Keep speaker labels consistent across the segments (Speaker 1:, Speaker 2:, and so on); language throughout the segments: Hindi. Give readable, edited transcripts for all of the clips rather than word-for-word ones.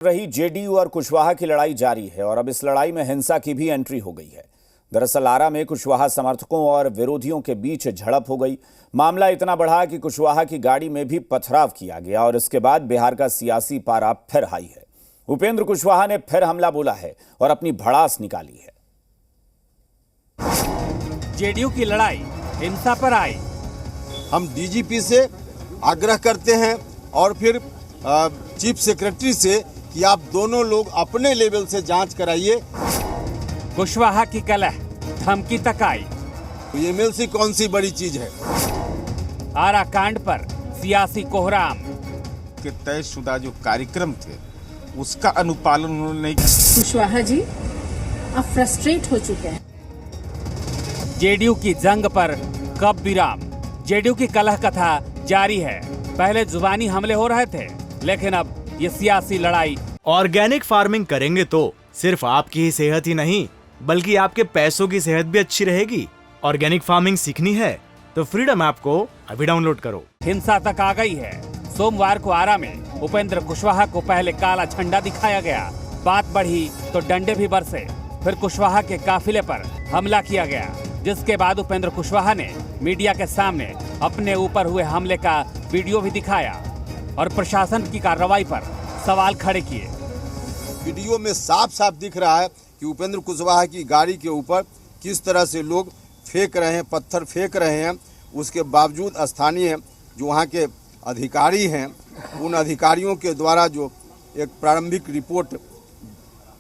Speaker 1: रही जेडीयू और कुशवाहा की लड़ाई जारी है और अब इस लड़ाई में हिंसा की भी एंट्री हो गई है। दरअसल आरा में कुशवाहा समर्थकों और विरोधियों के बीच झड़प हो गई। मामला इतना बढ़ा कि कुशवाहा की गाड़ी में भी पथराव किया गया और इसके बाद बिहार का सियासी पारा फिर हाई है। उपेंद्र कुशवाहा ने फिर हमला बोला है और अपनी भड़ास निकाली है।
Speaker 2: जेडीयू की लड़ाई हिंसा पर आई।
Speaker 3: हम डीजीपी से आग्रह करते हैं और फिर चीफ सेक्रेटरी से कि आप दोनों लोग अपने लेवल से जांच कराइए।
Speaker 2: कुशवाहा की कलह धमकी तक आई।
Speaker 3: एमएलसी कौन सी बड़ी चीज है?
Speaker 2: आरा कांड पर सियासी कोहराम
Speaker 4: के तयशुदा जो कार्यक्रम थे उसका अनुपालन उन्होंने नहीं किया।
Speaker 5: कुशवाहा जी अब फ्रस्ट्रेट हो चुके हैं।
Speaker 2: जेडीयू की जंग पर कब विराम? जेडीयू की कलह कथा जारी है। पहले जुबानी हमले हो रहे थे, लेकिन अब ये सियासी लड़ाई।
Speaker 6: ऑर्गेनिक फार्मिंग करेंगे तो सिर्फ आपकी ही सेहत ही नहीं बल्कि आपके पैसों की सेहत भी अच्छी रहेगी। ऑर्गेनिक फार्मिंग सीखनी है तो फ्रीडम ऐप को अभी डाउनलोड करो।
Speaker 2: हिंसा तक आ गई है। सोमवार को आरा में उपेंद्र कुशवाहा को पहले काला झंडा दिखाया गया। बात बढ़ी तो डंडे भी बरसे। फिर कुशवाहा के काफिले पर हमला किया गया, जिसके बाद उपेंद्र कुशवाहा ने मीडिया के सामने अपने ऊपर हुए हमले का वीडियो भी दिखाया और प्रशासन की कार्रवाई पर सवाल खड़े किए।
Speaker 3: वीडियो में साफ साफ दिख रहा है कि उपेंद्र कुशवाहा की गाड़ी के ऊपर किस तरह से लोग फेंक रहे हैं, पत्थर फेंक रहे हैं। उसके बावजूद स्थानीय जो वहाँ के अधिकारी हैं, उन अधिकारियों के द्वारा जो एक प्रारंभिक रिपोर्ट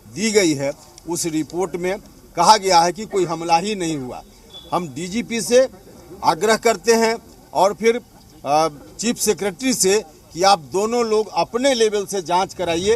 Speaker 3: दी गई है, उस रिपोर्ट में कहा गया है कि कोई हमला ही नहीं हुआ। हम डीजीपी से आग्रह करते हैं और फिर चीफ सेक्रेटरी से कि आप दोनों लोग अपने लेवल से जांच कराइए।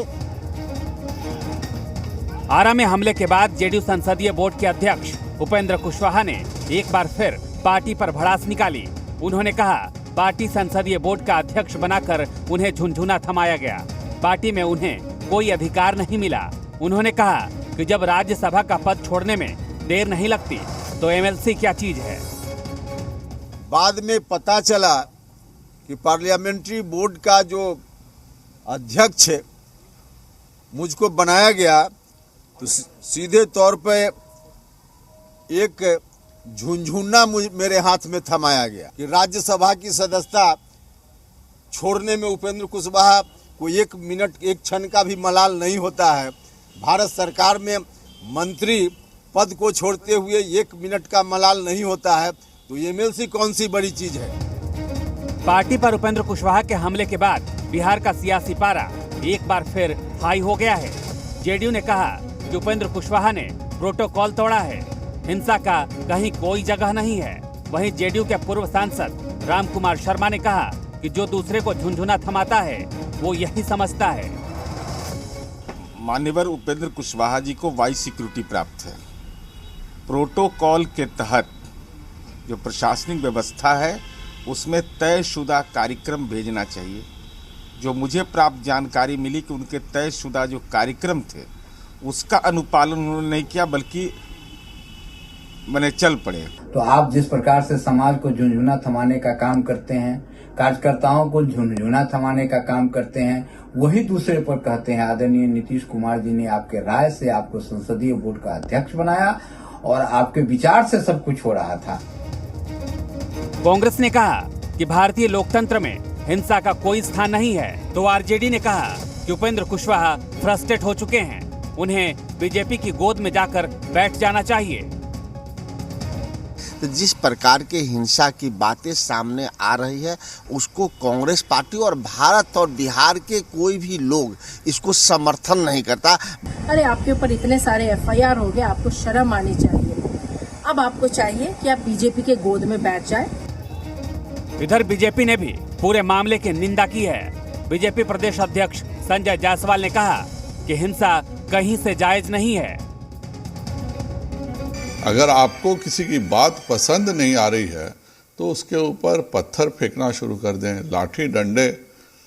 Speaker 2: आरा में हमले के बाद जेडीयू संसदीय बोर्ड के अध्यक्ष उपेंद्र कुशवाहा ने एक बार फिर पार्टी पर भड़ास निकाली। उन्होंने कहा पार्टी संसदीय बोर्ड का अध्यक्ष बनाकर उन्हें झुनझुना थमाया गया। पार्टी में उन्हें कोई अधिकार नहीं मिला। उन्होंने कहा कि जब राज्यसभा का पद छोड़ने में देर नहीं लगती तो एमएलसी क्या चीज है।
Speaker 3: बाद में पता चला कि पार्लियामेंट्री बोर्ड का जो अध्यक्ष है मुझको बनाया गया तो सीधे तौर पे एक झुनझुना मेरे हाथ में थमाया गया कि राज्यसभा की सदस्यता छोड़ने में उपेंद्र कुशवाहा को एक मिनट एक क्षण का भी मलाल नहीं होता है। भारत सरकार में मंत्री पद को छोड़ते हुए एक मिनट का मलाल नहीं होता है, तो एमएलसी कौन सी बड़ी चीज है।
Speaker 2: पार्टी पर उपेंद्र कुशवाहा के हमले के बाद बिहार का सियासी पारा एक बार फिर हाई हो गया है। जेडीयू ने कहा कि उपेंद्र कुशवाहा ने प्रोटोकॉल तोड़ा है, हिंसा का कहीं कोई जगह नहीं है। वहीं जेडीयू के पूर्व सांसद रामकुमार शर्मा ने कहा कि जो दूसरे को झुनझुना थमाता है वो यही समझता है।
Speaker 4: मान्यवर उपेंद्र कुशवाहा जी को वाई सिक्योरिटी प्राप्त है। प्रोटोकॉल के तहत जो प्रशासनिक व्यवस्था है उसमें तयशुदा कार्यक्रम भेजना चाहिए। जो मुझे प्राप्त जानकारी मिली कि उनके तयशुदा जो कार्यक्रम थे उसका अनुपालन उन्होंने नहीं किया, बल्कि मैंने चल पड़े।
Speaker 7: तो आप जिस प्रकार से समाज को झुनझुना थमाने का काम करते हैं, कार्यकर्ताओं को झुनझुना थमाने का काम करते हैं, वही दूसरे पर कहते हैं। आदरणीय नीतीश कुमार जी ने आपके राय से आपको संसदीय बोर्ड का अध्यक्ष बनाया और आपके विचार से सब कुछ हो रहा था।
Speaker 2: कांग्रेस ने कहा कि भारतीय लोकतंत्र में हिंसा का कोई स्थान नहीं है, तो आरजेडी ने कहा कि उपेंद्र कुशवाहा फ्रस्ट्रेट हो चुके हैं, उन्हें बीजेपी की गोद में जाकर बैठ जाना चाहिए।
Speaker 8: तो जिस प्रकार के हिंसा की बातें सामने आ रही है उसको कांग्रेस पार्टी और भारत और बिहार के कोई भी लोग इसको समर्थन नहीं करता।
Speaker 5: अरे आपके ऊपर इतने सारे एफआईआर हो गए, आपको शर्म आनी चाहिए। अब आपको चाहिए कि आप बीजेपी के गोद में बैठ जाए।
Speaker 2: इधर बीजेपी ने भी पूरे मामले की निंदा की है। बीजेपी प्रदेश अध्यक्ष संजय जायसवाल ने कहा कि हिंसा कहीं से जायज नहीं है।
Speaker 9: अगर आपको किसी की बात पसंद नहीं आ रही है तो उसके ऊपर पत्थर फेंकना शुरू कर दें, लाठी डंडे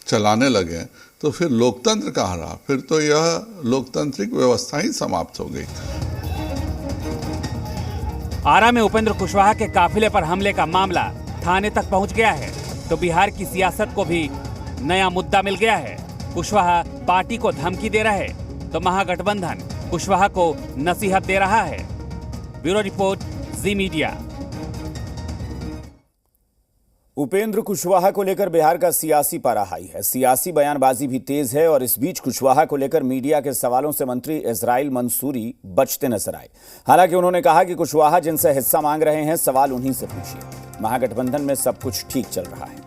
Speaker 9: चलाने लगे तो फिर लोकतंत्र कहाँ रहा? फिर तो यह लोकतांत्रिक व्यवस्था ही समाप्त हो गई।
Speaker 2: आरा में उपेंद्र कुशवाहा के काफिले पर हमले का मामला थाने तक पहुंच गया है, तो बिहार की सियासत को भी नया मुद्दा मिल गया है। कुशवाहा पार्टी को धमकी दे रहे तो महागठबंधन कुशवाहा को नसीहत दे रहा है। ब्यूरो रिपोर्ट, जी मीडिया।
Speaker 1: उपेंद्र कुशवाहा को लेकर बिहार का सियासी पारा हाई है। सियासी बयानबाजी भी तेज है और इस बीच कुशवाहा को लेकर मीडिया के सवालों से मंत्री इजराइल मंसूरी बचते नजर आए। हालांकि उन्होंने कहा कि कुशवाहा जिनसे हिस्सा मांग रहे हैं, सवाल उन्हीं से पूछिए। महागठबंधन में सब कुछ ठीक चल रहा है।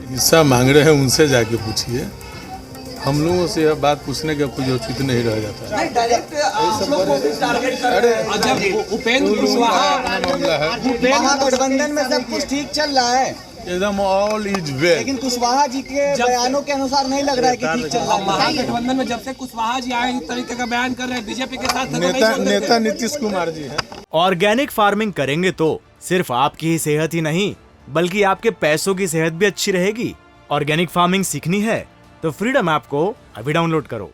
Speaker 10: हिस्सा मांग रहे हैं उनसे जाके पूछिए, हम लोगों से यह बात पूछने का कोई औचित्य नहीं रह जाता है।
Speaker 11: उपेंद्र कुशवाहा महागठबंधन में सब कुछ ठीक चल रहा है,
Speaker 10: एकदम ऑल इज वेल,
Speaker 11: लेकिन कुशवाहा जी के बयानों के अनुसार नहीं लग रहा है कि ठीक चल रहा है।
Speaker 12: महागठबंधन में जब से कुशवाहा जी आए, इस तरीके का बयान कर रहे हैं, बीजेपी के साथ
Speaker 10: नेता नीतीश कुमार जी है।
Speaker 6: ऑर्गेनिक फार्मिंग करेंगे तो सिर्फ आपकी ही सेहत ही नहीं, बल्कि आपके पैसों की सेहत भी अच्छी रहेगी। ऑर्गेनिक फार्मिंग सीखनी है तो फ्रीडम ऐप को अभी डाउनलोड करो।